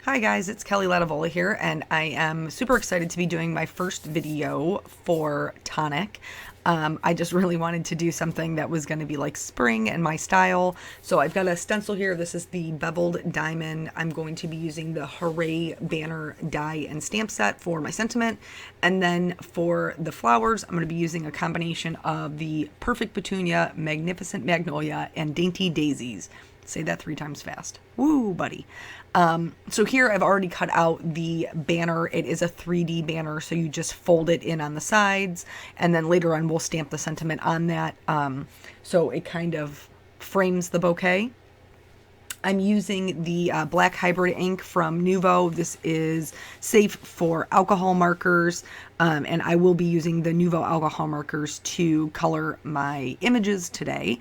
Hi guys, it's Kelly Latavola here, and I am super excited to be doing my first video for Tonic. I just really wanted to do something that was going to be like spring and my style. So I've got a stencil here. This is the beveled diamond. I'm going to be using the Hooray banner die and stamp set for my sentiment. And then for the flowers, I'm going to be using a combination of the Perfect Petunia, Magnificent Magnolia, and Dainty Daisies. Say that 3 times fast. Woo, buddy. So here I've already cut out the banner. It is a 3D banner, so you just fold it in on the sides, and then later on we'll stamp the sentiment on that, so it kind of frames the bouquet. I'm using the black hybrid ink from Nuvo. This is safe for alcohol markers, and I will be using the Nuvo Alcohol Markers to color my images today,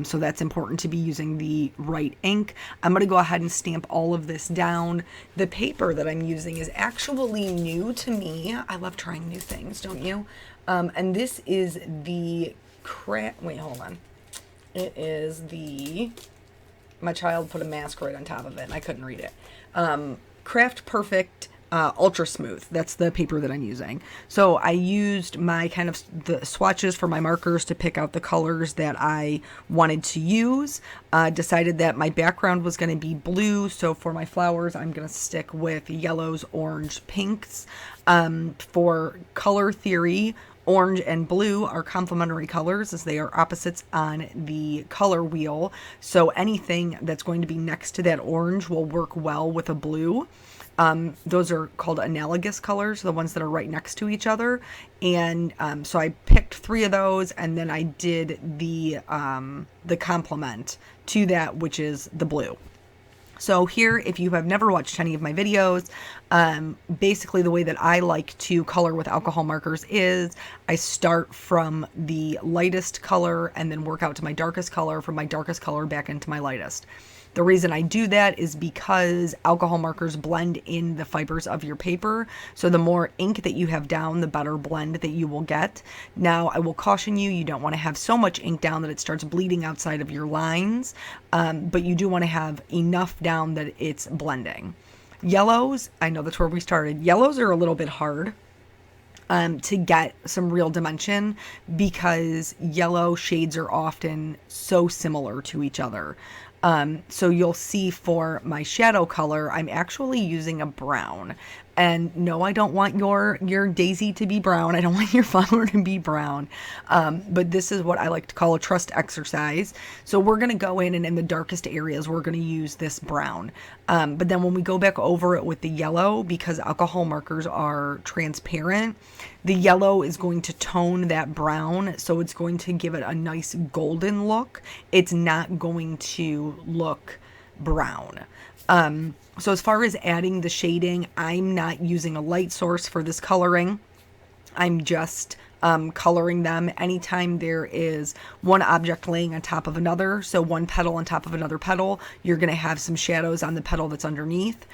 so that's important to be using the right ink. I'm going to go ahead and stamp all of this down. The paper that I'm using is actually new to me. I love trying new things, don't you? And this is the wait, hold on. It is the... My child put a mask right on top of it, and I couldn't read it. Craft Perfect Ultra Smooth. That's the paper that I'm using. So I used my kind of the swatches for my markers to pick out the colors that I wanted to use. Decided that my background was going to be blue, so for my flowers, I'm going to stick with yellows, orange, pinks. For color theory, orange and blue are complementary colors as they are opposites on the color wheel. So anything that's going to be next to that orange will work well with a blue. Those are called analogous colors, the ones that are right next to each other. And so I picked 3 of those, and then I did the complement to that, which is the blue. So here, if you have never watched any of my videos, basically the way that I like to color with alcohol markers is I start from the lightest color and then work out to my darkest color, from my darkest color back into my lightest. The reason I do that is because alcohol markers blend in the fibers of your paper. So the more ink that you have down, the better blend that you will get. Now, I will caution you, you don't want to have so much ink down that it starts bleeding outside of your lines, but you do want to have enough down that it's blending. Yellows, I know that's where we started. Yellows are a little bit hard to get some real dimension because yellow shades are often so similar to each other. So you'll see for my shadow color, I'm actually using a brown. And no, I don't want your daisy to be brown. I don't want your flower to be brown. But this is what I like to call a trust exercise. So we're going to go in, and in the darkest areas, we're going to use this brown. But then when we go back over it with the yellow, because alcohol markers are transparent, the yellow is going to tone that brown. So it's going to give it a nice golden look. It's not going to look brown. So as far as adding the shading, I'm not using a light source for this coloring. I'm just coloring them anytime there is one object laying on top of another. So one petal on top of another petal, you're going to have some shadows on the petal that's underneath.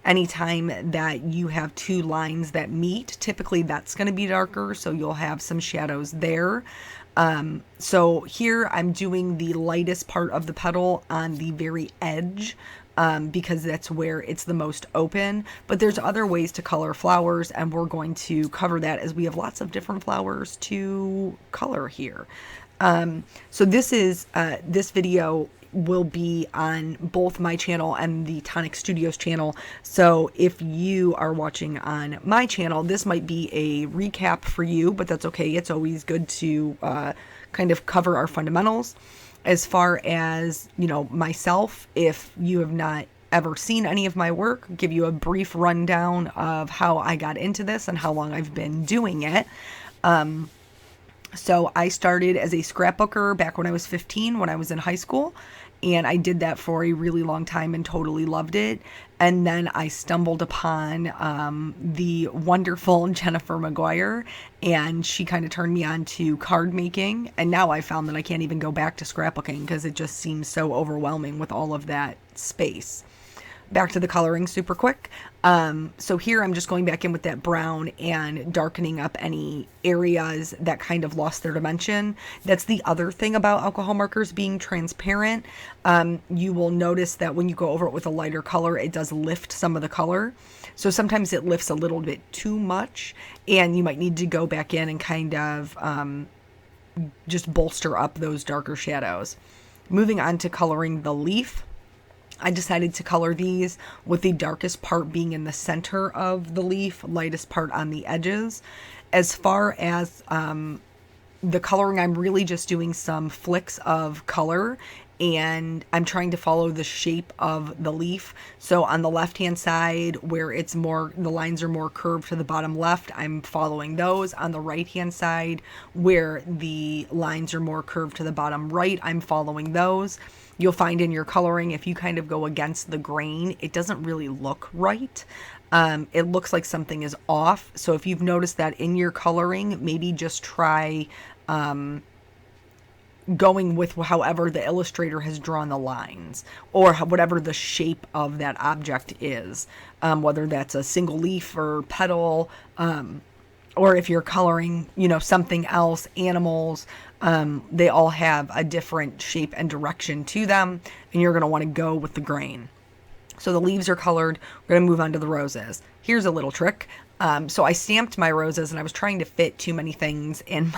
Anytime that you have 2 lines that meet, typically that's going to be darker, so you'll have some shadows there. So here I'm doing the lightest part of the petal on the very edge, because that's where it's the most open. But there's other ways to color flowers, and we're going to cover that as we have lots of different flowers to color here. So this video will be on both my channel and the Tonic Studios channel. So if you are watching on my channel, this might be a recap for you, but that's okay. It's always good to kind of cover our fundamentals. As far as, you know, myself, if you have not ever seen any of my work, give you a brief rundown of how I got into this and how long I've been doing it. So I started as a scrapbooker back when I was 15, when I was in high school, and I did that for a really long time and totally loved it. And then I stumbled upon the wonderful Jennifer McGuire, and she kind of turned me on to card making. And now I found that I can't even go back to scrapbooking because it just seems so overwhelming with all of that space. back to the coloring super quick. So here I'm just going back in with that brown and darkening up any areas that kind of lost their dimension. That's the other thing about alcohol markers being transparent. You will notice that when you go over it with a lighter color, it does lift some of the color. So sometimes it lifts a little bit too much, and you might need to go back in and kind of just bolster up those darker shadows. Moving on to coloring the leaf. I decided to color these with the darkest part being in the center of the leaf, lightest part on the edges. As far as the coloring, I'm really just doing some flicks of color, and I'm trying to follow the shape of the leaf. So on the left hand side where it's more, the lines are more curved to the bottom left, I'm following those. On the right hand side where the lines are more curved to the bottom right, I'm following those. You'll find in your coloring, if you kind of go against the grain, it doesn't really look right. It looks like something is off. So if you've noticed that in your coloring, maybe just try going with however the illustrator has drawn the lines, or whatever the shape of that object is, whether that's a single leaf or petal, or if you're coloring, something else, animals, they all have a different shape and direction to them, and you're going to want to go with the grain. So the leaves are colored. We're going to move on to the roses. Here's a little trick. So I stamped my roses, and I was trying to fit too many things in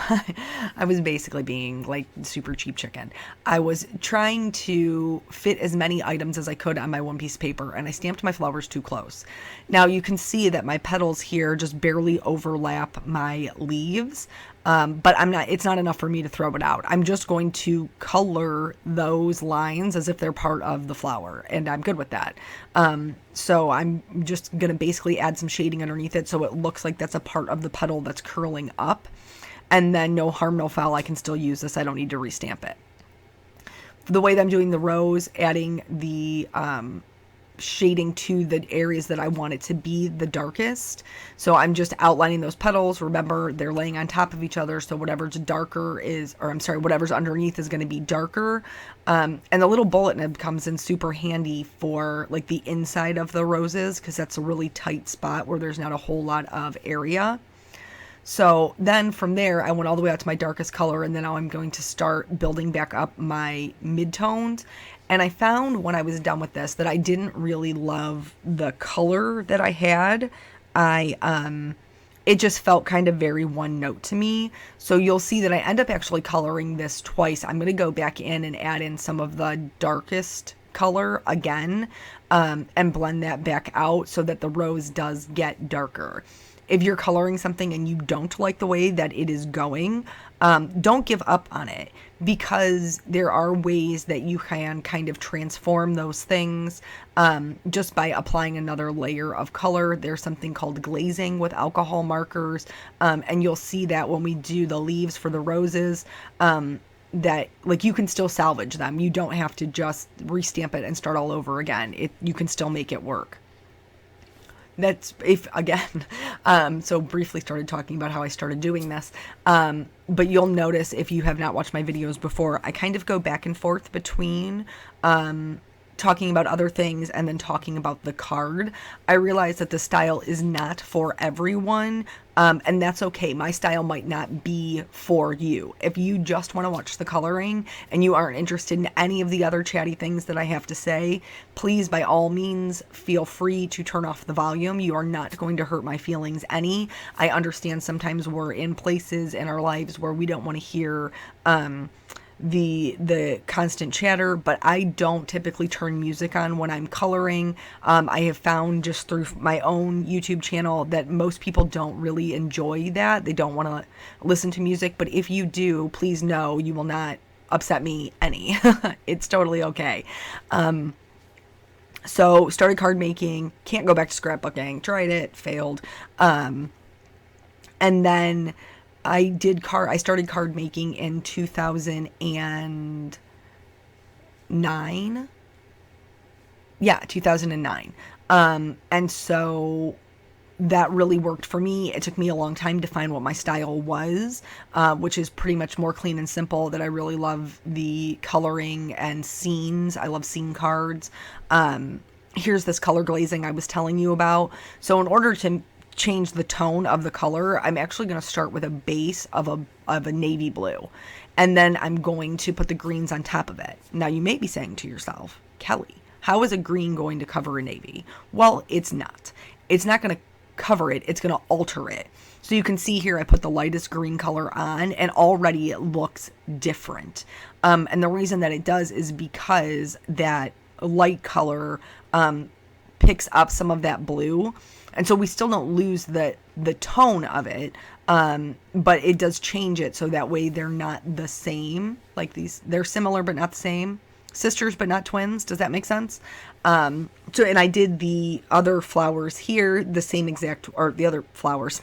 I was basically being like super cheap chicken. I was trying to fit as many items as I could on my one piece of paper, and I stamped my flowers too close. Now you can see that my petals here just barely overlap my leaves. But it's not enough for me to throw it out. I'm just going to color those lines as if they're part of the flower, and I'm good with that. So I'm just going to basically add some shading underneath it so it looks like that's a part of the petal that's curling up. And then no harm, no foul, I can still use this. I don't need to restamp it. The way that I'm doing the rose, adding the shading to the areas that I want it to be the darkest. So I'm just outlining those petals. Remember, they're laying on top of each other, so whatever's whatever's underneath is going to be darker. And the little bullet nib comes in super handy for like the inside of the roses, because that's a really tight spot where there's not a whole lot of area. So then from there, I went all the way out to my darkest color, and then now I'm going to start building back up my midtones. And I found when I was done with this that I didn't really love the color that I had. It just felt kind of very one note to me. So you'll see that I end up actually coloring this twice. I'm going to go back in and add in some of the darkest color again, and blend that back out so that the rose does get darker. If you're coloring something and you don't like the way that it is going, don't give up on it, because there are ways that you can kind of transform those things just by applying another layer of color. There's something called glazing with alcohol markers, and you'll see that when we do the leaves for the roses, that like you can still salvage them. You don't have to just restamp it and start all over again. You can still make it work. That's so briefly started talking about how I started doing this. But you'll notice, if you have not watched my videos before, I kind of go back and forth between talking about other things and then talking about the card. I realize that the style is not for everyone, and that's okay. My style might not be for you. If you just want to watch the coloring and you aren't interested in any of the other chatty things that I have to say, please, by all means, feel free to turn off the volume. You are not going to hurt my feelings any. I understand sometimes we're in places in our lives where we don't want to hear the constant chatter, but I don't typically turn music on when I'm coloring. I have found just through my own YouTube channel that most people don't really enjoy that. They don't want to listen to music, but if you do, please know you will not upset me any. It's totally okay. So started card making, can't go back to scrapbooking, tried it, failed. And then I started card making in 2009. Yeah, 2009. And so that really worked for me. It took me a long time to find what my style was, which is pretty much more clean and simple. That I really love the coloring and scenes. I love scene cards. here's this color glazing I was telling you about. So in order to change the tone of the color, I'm actually going to start with a base of a navy blue, and then I'm going to put the greens on top of it. Now you may be saying to yourself, Kelly, how is a green going to cover a navy? Well, it's not. It's not going to cover it. It's going to alter it. So you can see here, I put the lightest green color on, and already it looks different. And the reason that it does is because that light color picks up some of that blue. And so we still don't lose the tone of it, but it does change it so that way they're not the same. Like they're similar but not the same. Sisters but not twins. Does that make sense? And I did the other flowers here the same exact, or the other flowers,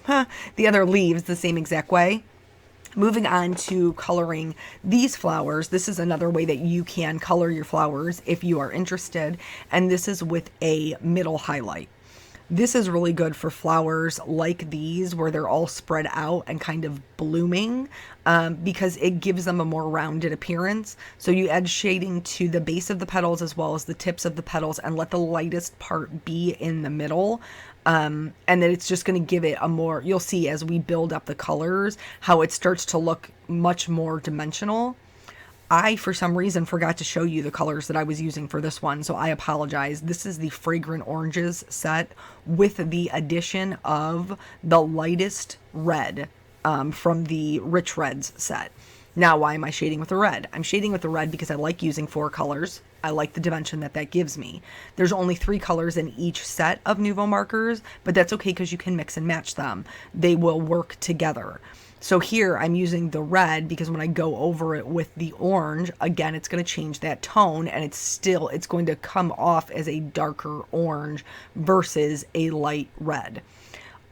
the other leaves the same exact way. Moving on to coloring these flowers, this is another way that you can color your flowers if you are interested, and this is with a middle highlight. This is really good for flowers like these where they're all spread out and kind of blooming, because it gives them a more rounded appearance. So you add shading to the base of the petals as well as the tips of the petals, and let the lightest part be in the middle. And then it's just going to give it a more, you'll see as we build up the colors, how it starts to look much more dimensional. I, for some reason, forgot to show you the colors that I was using for this one, so I apologize. This is the Fragrant Oranges set with the addition of the lightest red from the Rich Reds set. Now, why am I shading with the red? I'm shading with the red because I like using 4 colors. I like the dimension that gives me. There's only 3 colors in each set of Nuvo markers, but that's okay because you can mix and match them. They will work together. So here I'm using the red because when I go over it with the orange, again, it's going to change that tone, and it's going to come off as a darker orange versus a light red.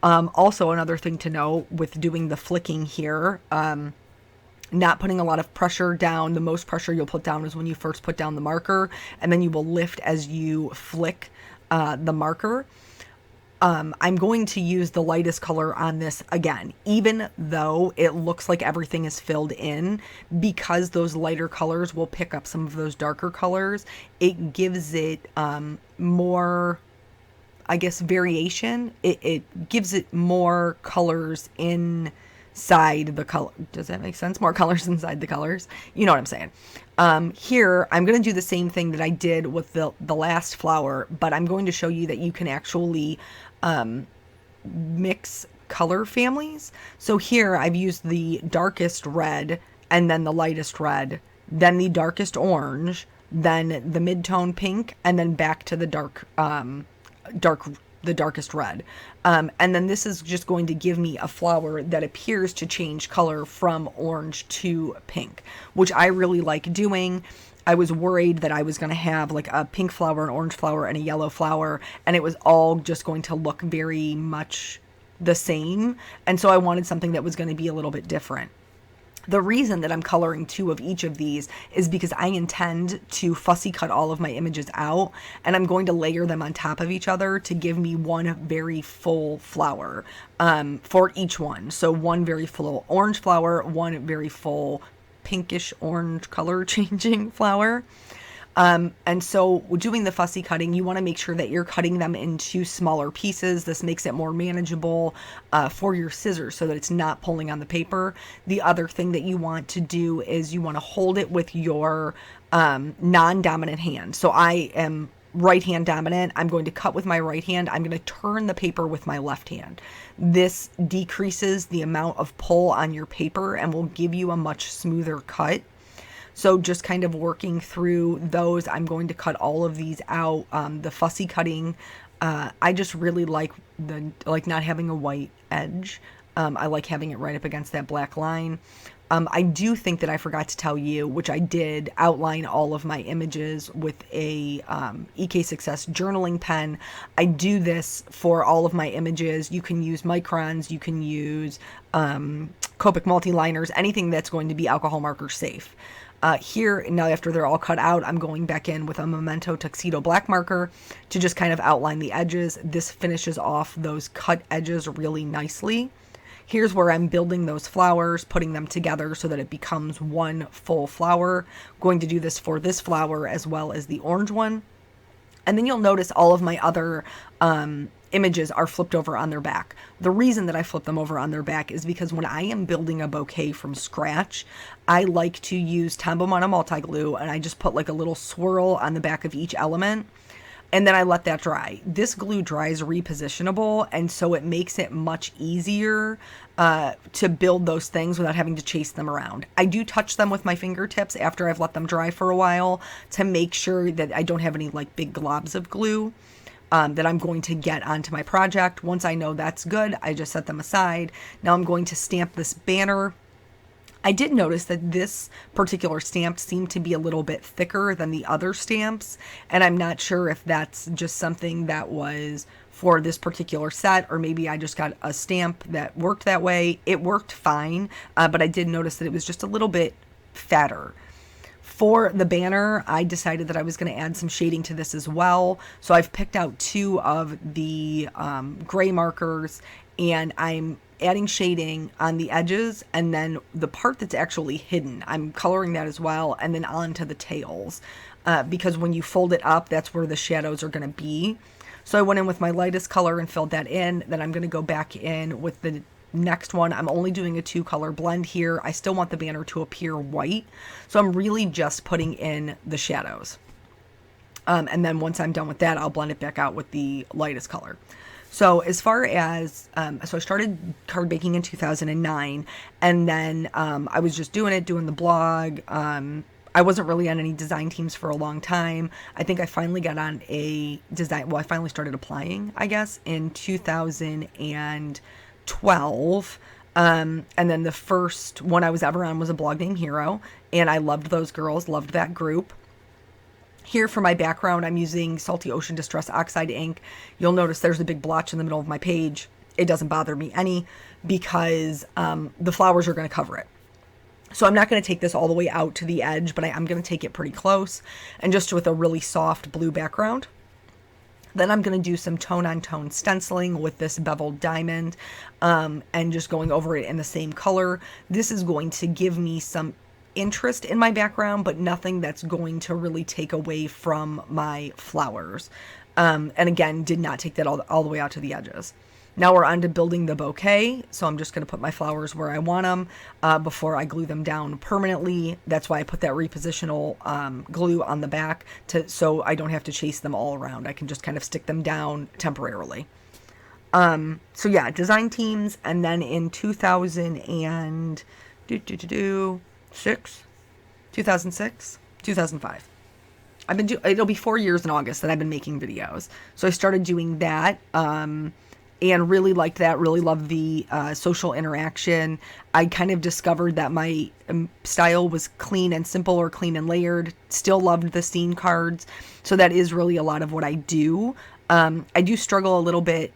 Also, another thing to know with doing the flicking here, not putting a lot of pressure down. The most pressure you'll put down is when you first put down the marker, and then you will lift as you flick the marker. I'm going to use the lightest color on this again, even though it looks like everything is filled in, because those lighter colors will pick up some of those darker colors. It gives it more, I guess, variation. It gives it more colors inside the color. Does that make sense? More colors inside the colors. You know what I'm saying. Here, I'm going to do the same thing that I did with the last flower, but I'm going to show you that you can actually mix color families. So here I've used the darkest red, and then the lightest red, then the darkest orange, then the mid-tone pink, and then back to the the darkest red. And then this is just going to give me a flower that appears to change color from orange to pink, which I really like doing. I was worried that I was going to have like a pink flower, an orange flower, and a yellow flower, and it was all just going to look very much the same. And so I wanted something that was going to be a little bit different. The reason that I'm coloring 2 of each of these is because I intend to fussy cut all of my images out, and I'm going to layer them on top of each other to give me one very full flower for each one. So one very full orange flower, one very full pinkish orange color changing flower. And so doing the fussy cutting, you want to make sure that you're cutting them into smaller pieces. This makes it more manageable for your scissors so that it's not pulling on the paper. The other thing that you want to do is you want to hold it with your non-dominant hand. So I am right hand dominant. I'm going to cut with my right hand. I'm going to turn the paper with my left hand. This decreases the amount of pull on your paper and will give you a much smoother cut. So just kind of working through those, I'm going to cut all of these out. The fussy cutting, I just really like not having a white edge. I like having it right up against that black line. I do think that I forgot to tell you, which I did, outline all of my images with a EK Success journaling pen. I do this for all of my images. You can use microns, you can use Copic multi-liners, anything that's going to be alcohol marker safe. Here, now after they're all cut out, I'm going back in with a Memento Tuxedo black marker to just kind of outline the edges. This finishes off those cut edges really nicely. Here's where I'm building those flowers, putting them together so that it becomes one full flower. I'm going to do this for this flower as well as the orange one. And then you'll notice all of my other images are flipped over on their back. The reason that I flip them over on their back is because when I am building a bouquet from scratch, I like to use Tombow Mono multi glue, and I just put like a little swirl on the back of each element, and then I let that dry. This glue dries repositionable, and so it makes it much easier to build those things without having to chase them around. I do touch them with my fingertips after I've let them dry for a while to make sure that I don't have any like big globs of glue that I'm going to get onto my project. Once I know that's good, I just set them aside. Now I'm going to stamp this banner. I did notice that this particular stamp seemed to be a little bit thicker than the other stamps, and I'm not sure if that's just something that was for this particular set, or maybe I just got a stamp that worked that way. It worked fine, but I did notice that it was just a little bit fatter. For the banner, I decided that I was going to add some shading to this as well. So I've picked out 2 of the gray markers, and I'm adding shading on the edges, and then the part that's actually hidden, I'm coloring that as well, and then onto the tails. Because when you fold it up, that's where the shadows are going to be. So I went in with my lightest color and filled that in. Then I'm going to go back in with the next one. I'm only doing a 2-color blend here. I still want the banner to appear white, so I'm really just putting in the shadows. And then once I'm done with that, I'll blend it back out with the lightest color. So as far as, so I started card baking in 2009, and then I was just doing the blog. I wasn't really on any design teams for a long time. I think I finally got on a design, well, I finally started applying, I guess, in 2012. And then the first one I was ever on was a blog named Hero, and I loved those girls, loved that group. Here for my background, I'm using Salty Ocean Distress Oxide ink. You'll notice there's a big blotch in the middle of my page. It doesn't bother me any because the flowers are going to cover it. So I'm not going to take this all the way out to the edge, but I am going to take it pretty close, and just with a really soft blue background. Then I'm going to do some tone-on-tone stenciling with this beveled diamond, and just going over it in the same color. This is going to give me some interest in my background, but nothing that's going to really take away from my flowers. And again, did not take that all the way out to the edges. Now we're on to building the bouquet, so I'm just going to put my flowers where I want them before I glue them down permanently. That's why I put that repositional glue on the back, so I don't have to chase them all around. I can just kind of stick them down temporarily. So yeah, design teams, and then in 2005. It'll be 4 years in August that I've been making videos. So I started doing that, and really liked that, really loved the social interaction. I kind of discovered that my style was clean and simple, or clean and layered. Still loved the scene cards. So that is really a lot of what I do. I do struggle a little bit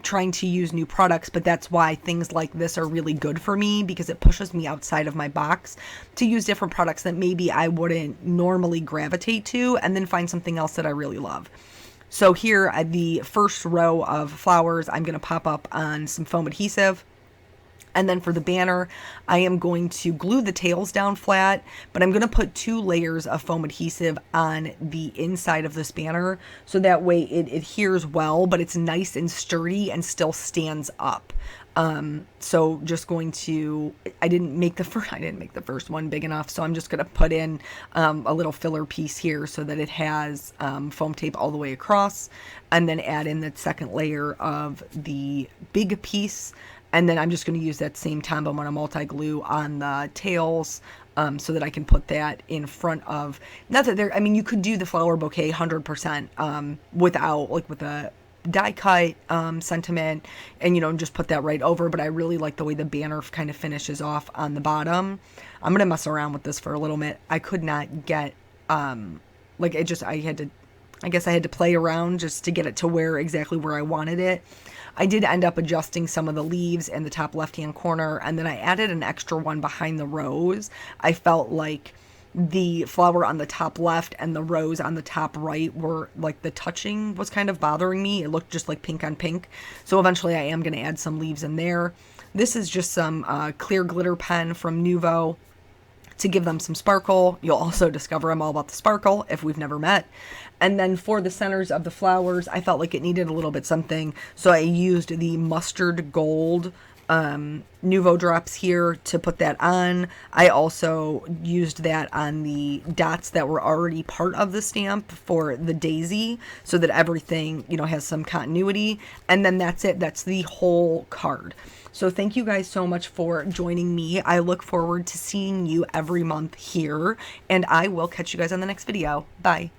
trying to use new products, but that's why things like this are really good for me, because it pushes me outside of my box to use different products that maybe I wouldn't normally gravitate to, and then find something else that I really love. So here at the first row of flowers, I'm going to pop up on some foam adhesive. And then for the banner, I am going to glue the tails down flat, but I'm going to put 2 layers of foam adhesive on the inside of this banner, so that way it adheres well, but it's nice and sturdy and still stands up. So just going to, I didn't make the first one big enough, so I'm just going to put in a little filler piece here so that it has foam tape all the way across, and then add in the second layer of the big piece. And then I'm just going to use that same Tombow Mono multi glue on the tails, so that I can put that in front of, not that there, I mean, you could do the flower bouquet 100% without, like with a die cut sentiment, and just put that right over, but I really like the way the banner kind of finishes off on the bottom. I'm going to mess around with this for a little bit. I could not get, I guess I had to play around just to get it to exactly where I wanted it. I did end up adjusting some of the leaves in the top left-hand corner, and then I added an extra one behind the rose. I felt like the flower on the top left and the rose on the top right were, like, the touching was kind of bothering me. It looked just like pink on pink. So eventually I am going to add some leaves in there. This is just some clear glitter pen from Nuvo. to give them some sparkle. You'll also discover I'm all about the sparkle if we've never met. And then for the centers of the flowers, I felt like it needed a little bit something, so I used the mustard gold Nuvo drops here to put that on. I also used that on the dots that were already part of the stamp for the daisy, so that everything, you know, has some continuity. And then that's it. That's the whole card. So thank you guys so much for joining me. I look forward to seeing you every month here, and I will catch you guys on the next video. Bye.